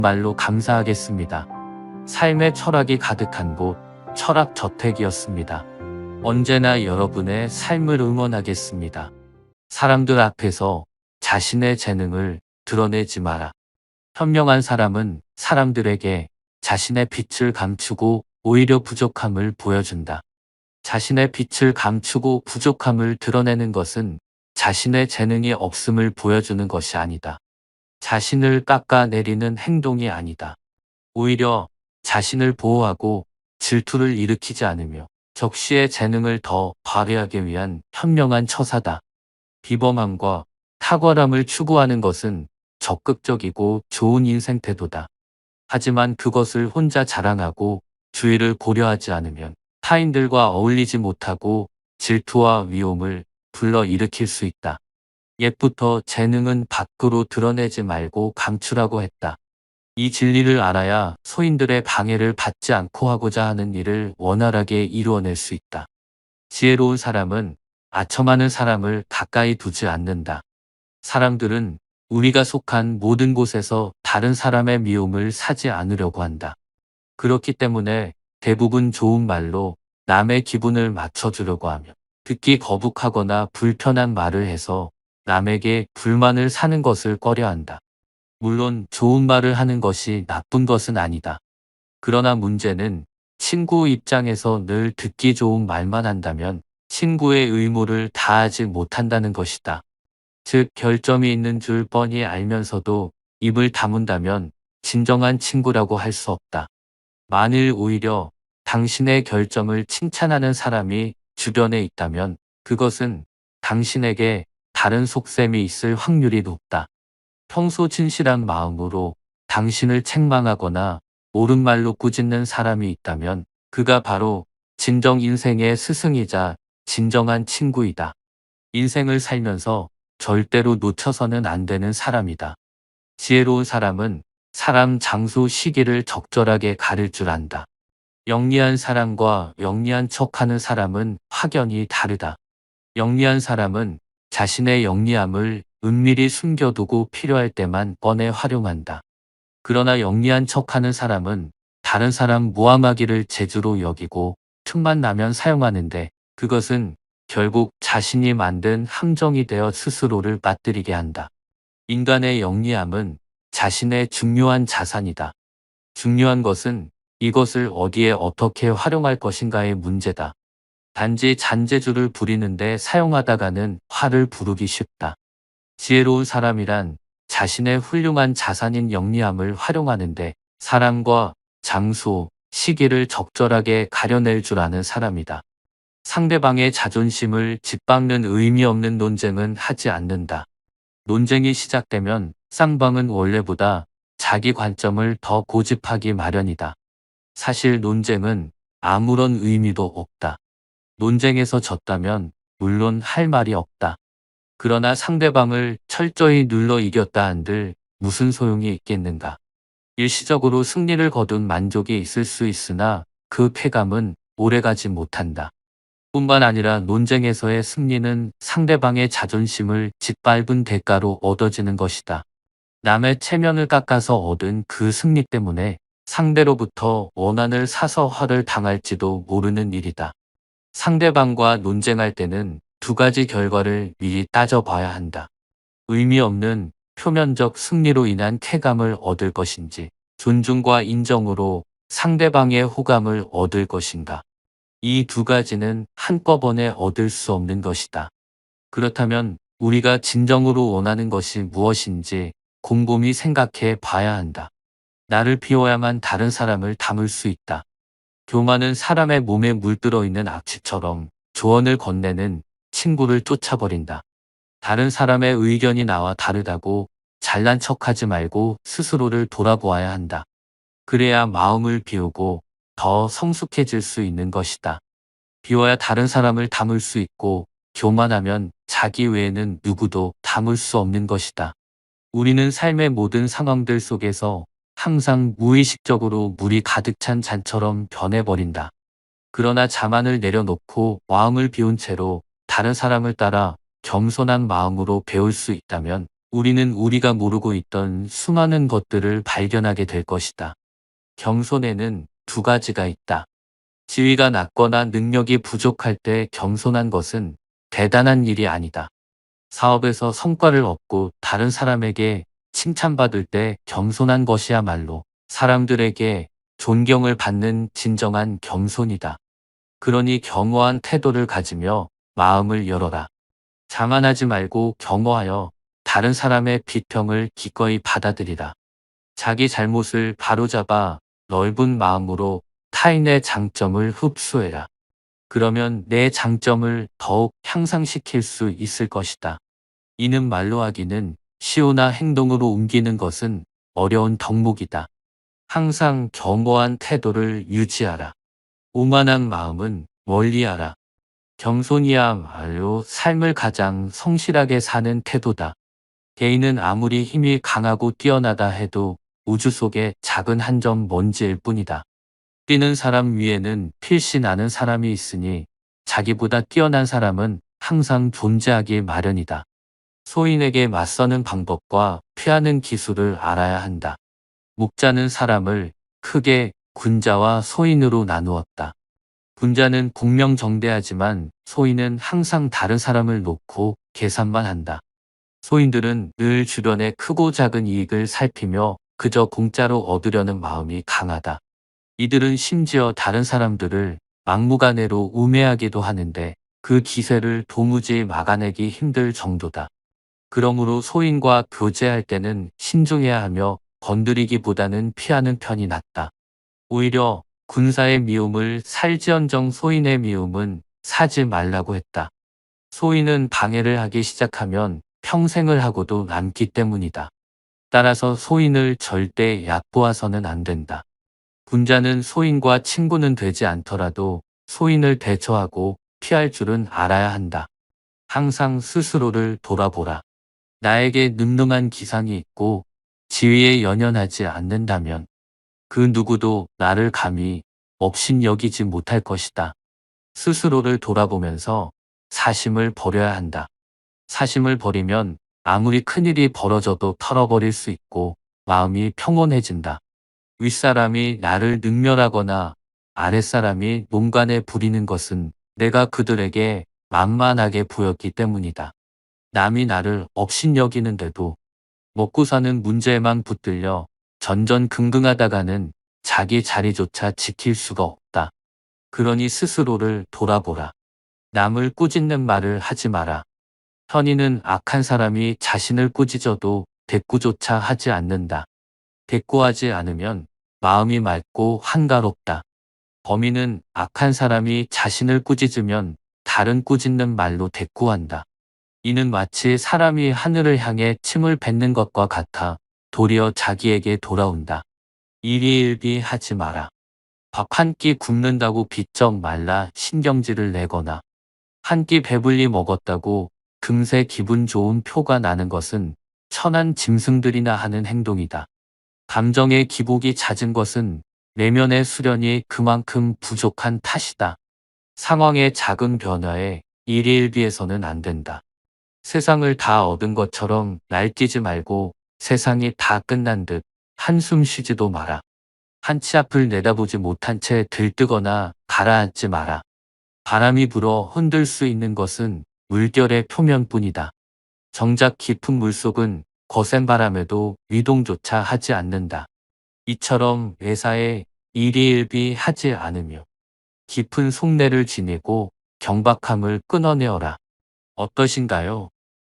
말로 감사하겠습니다. 삶의 철학이 가득한 곳, 철학저택이었습니다. 언제나 여러분의 삶을 응원하겠습니다. 사람들 앞에서 자신의 재능을 드러내지 마라. 현명한 사람은 사람들에게 자신의 빛을 감추고 오히려 부족함을 보여준다. 자신의 빛을 감추고 부족함을 드러내는 것은 자신의 재능이 없음을 보여주는 것이 아니다. 자신을 깎아내리는 행동이 아니다. 오히려 자신을 보호하고 질투를 일으키지 않으며 적시의 재능을 더 발휘하기 위한 현명한 처사다. 비범함과 탁월함을 추구하는 것은 적극적이고 좋은 인생 태도다. 하지만 그것을 혼자 자랑하고 주의를 고려하지 않으면 타인들과 어울리지 못하고 질투와 위험을 불러일으킬 수 있다. 옛부터 재능은 밖으로 드러내지 말고 감추라고 했다. 이 진리를 알아야 소인들의 방해를 받지 않고 하고자 하는 일을 원활하게 이루어낼 수 있다. 지혜로운 사람은 아첨하는 사람을 가까이 두지 않는다. 사람들은 우리가 속한 모든 곳에서 다른 사람의 미움을 사지 않으려고 한다. 그렇기 때문에 대부분 좋은 말로 남의 기분을 맞춰주려고 하며 듣기 거북하거나 불편한 말을 해서 남에게 불만을 사는 것을 꺼려한다. 물론 좋은 말을 하는 것이 나쁜 것은 아니다. 그러나 문제는 친구 입장에서 늘 듣기 좋은 말만 한다면 친구의 의무를 다하지 못한다는 것이다. 즉 결점이 있는 줄 뻔히 알면서도 입을 다문다면 진정한 친구라고 할 수 없다. 만일 오히려 당신의 결점을 칭찬하는 사람이 주변에 있다면 그것은 당신에게 다른 속셈이 있을 확률이 높다. 평소 진실한 마음으로 당신을 책망하거나 옳은 말로 꾸짖는 사람이 있다면 그가 바로 진정 인생의 스승이자 진정한 친구이다. 인생을 살면서 절대로 놓쳐서는 안 되는 사람이다. 지혜로운 사람은 사람, 장소, 시기를 적절하게 가릴 줄 안다. 영리한 사람과 영리한 척하는 사람은 확연히 다르다. 영리한 사람은 자신의 영리함을 은밀히 숨겨두고 필요할 때만 꺼내 활용한다. 그러나 영리한 척하는 사람은 다른 사람 모함하기를 재주로 여기고 틈만 나면 사용하는데 그것은 결국 자신이 만든 함정이 되어 스스로를 빠뜨리게 한다. 인간의 영리함은 자신의 중요한 자산이다. 중요한 것은 이것을 어디에 어떻게 활용할 것인가의 문제다. 단지 잔재주를 부리는데 사용하다가는 화를 부르기 쉽다. 지혜로운 사람이란 자신의 훌륭한 자산인 영리함을 활용하는데 사람과 장소, 시기를 적절하게 가려낼 줄 아는 사람이다. 상대방의 자존심을 짓밟는 의미 없는 논쟁은 하지 않는다. 논쟁이 시작되면 쌍방은 원래보다 자기 관점을 더 고집하기 마련이다. 사실 논쟁은 아무런 의미도 없다. 논쟁에서 졌다면 물론 할 말이 없다. 그러나 상대방을 철저히 눌러 이겼다 한들 무슨 소용이 있겠는가. 일시적으로 승리를 거둔 만족이 있을 수 있으나 그 쾌감은 오래가지 못한다. 뿐만 아니라 논쟁에서의 승리는 상대방의 자존심을 짓밟은 대가로 얻어지는 것이다. 남의 체면을 깎아서 얻은 그 승리 때문에 상대로부터 원한을 사서 화를 당할지도 모르는 일이다. 상대방과 논쟁할 때는 두 가지 결과를 미리 따져봐야 한다. 의미 없는 표면적 승리로 인한 쾌감을 얻을 것인지, 존중과 인정으로 상대방의 호감을 얻을 것인가. 이 두 가지는 한꺼번에 얻을 수 없는 것이다. 그렇다면 우리가 진정으로 원하는 것이 무엇인지 곰곰이 생각해 봐야 한다. 나를 비워야만 다른 사람을 담을 수 있다. 교만은 사람의 몸에 물들어 있는 악취처럼 조언을 건네는 친구를 쫓아버린다. 다른 사람의 의견이 나와 다르다고 잘난 척하지 말고 스스로를 돌아보아야 한다. 그래야 마음을 비우고 더 성숙해질 수 있는 것이다. 비워야 다른 사람을 담을 수 있고 교만하면 자기 외에는 누구도 담을 수 없는 것이다. 우리는 삶의 모든 상황들 속에서 항상 무의식적으로 물이 가득 찬 잔처럼 변해버린다. 그러나 자만을 내려놓고 마음을 비운 채로 다른 사람을 따라 겸손한 마음으로 배울 수 있다면 우리는 우리가 모르고 있던 수많은 것들을 발견하게 될 것이다. 겸손에는 두 가지가 있다. 지위가 낮거나 능력이 부족할 때 겸손한 것은 대단한 일이 아니다. 사업에서 성과를 얻고 다른 사람에게 칭찬받을 때 겸손한 것이야말로 사람들에게 존경을 받는 진정한 겸손이다. 그러니 겸허한 태도를 가지며 마음을 열어라. 자만하지 말고 겸허하여 다른 사람의 비평을 기꺼이 받아들이라. 자기 잘못을 바로잡아 넓은 마음으로 타인의 장점을 흡수해라. 그러면 내 장점을 더욱 향상시킬 수 있을 것이다. 이는 말로 하기는 쉬우나 행동으로 옮기는 것은 어려운 덕목이다. 항상 겸허한 태도를 유지하라. 오만한 마음은 멀리하라. 겸손이야말로 삶을 가장 성실하게 사는 태도다. 개인은 아무리 힘이 강하고 뛰어나다 해도 우주 속의 작은 한 점 먼지일 뿐이다. 뛰는 사람 위에는 필시 나는 사람이 있으니 자기보다 뛰어난 사람은 항상 존재하기 마련이다. 소인에게 맞서는 방법과 피하는 기술을 알아야 한다. 목자는 사람을 크게 군자와 소인으로 나누었다. 군자는 공명정대하지만 소인은 항상 다른 사람을 놓고 계산만 한다. 소인들은 늘 주변의 크고 작은 이익을 살피며 그저 공짜로 얻으려는 마음이 강하다. 이들은 심지어 다른 사람들을 막무가내로 우매하기도 하는데 그 기세를 도무지 막아내기 힘들 정도다. 그러므로 소인과 교제할 때는 신중해야 하며 건드리기보다는 피하는 편이 낫다. 오히려 군사의 미움을 살지언정 소인의 미움은 사지 말라고 했다. 소인은 방해를 하기 시작하면 평생을 하고도 남기 때문이다. 따라서 소인을 절대 얕보아서는 안 된다. 군자는 소인과 친구는 되지 않더라도 소인을 대처하고 피할 줄은 알아야 한다. 항상 스스로를 돌아보라. 나에게 능능한 기상이 있고 지위에 연연하지 않는다면 그 누구도 나를 감히 업신여기지 못할 것이다. 스스로를 돌아보면서 사심을 버려야 한다. 사심을 버리면 아무리 큰일이 벌어져도 털어버릴 수 있고 마음이 평온해진다. 윗사람이 나를 능멸하거나 아랫사람이 농간에 부리는 것은 내가 그들에게 만만하게 보였기 때문이다. 남이 나를 업신여기는데도 먹고 사는 문제에만 붙들려 전전긍긍하다가는 자기 자리조차 지킬 수가 없다. 그러니 스스로를 돌아보라. 남을 꾸짖는 말을 하지 마라. 현이는 악한 사람이 자신을 꾸짖어도 대꾸조차 하지 않는다. 대꾸하지 않으면 마음이 맑고 한가롭다. 범인은 악한 사람이 자신을 꾸짖으면 다른 꾸짖는 말로 대꾸한다. 이는 마치 사람이 하늘을 향해 침을 뱉는 것과 같아 도리어 자기에게 돌아온다. 일희일비하지 마라. 밥 한 끼 굶는다고 비쩍 말라 신경질을 내거나 한 끼 배불리 먹었다고 금세 기분 좋은 표가 나는 것은 천한 짐승들이나 하는 행동이다. 감정의 기복이 잦은 것은 내면의 수련이 그만큼 부족한 탓이다. 상황의 작은 변화에 일희일비해서는 안 된다. 세상을 다 얻은 것처럼 날뛰지 말고 세상이 다 끝난 듯 한숨 쉬지도 마라. 한 치 앞을 내다보지 못한 채 들뜨거나 가라앉지 마라. 바람이 불어 흔들 수 있는 것은 물결의 표면뿐이다. 정작 깊은 물속은 거센 바람에도 위동조차 하지 않는다. 이처럼 회사에 일희일비하지 않으며 깊은 속내를 지니고 경박함을 끊어내어라. 어떠신가요?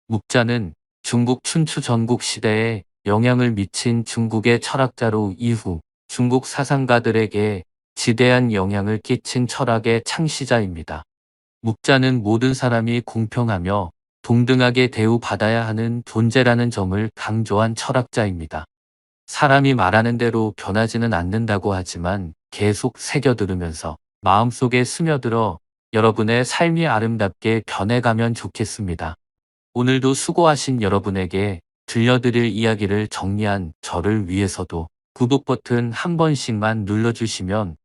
묵자는 중국 춘추 전국 시대에 영향을 미친 중국의 철학자로 이후 중국 사상가들에게 지대한 영향을 끼친 철학의 창시자입니다. 묵자는 모든 사람이 공평하며 동등하게 대우받아야 하는 존재라는 점을 강조한 철학자입니다. 사람이 말하는 대로 변하지는 않는다고 하지만 계속 새겨들으면서 마음속에 스며들어 여러분의 삶이 아름답게 변해가면 좋겠습니다. 오늘도 수고하신 여러분에게 들려드릴 이야기를 정리한 저를 위해서도 구독 버튼 한 번씩만 눌러주시면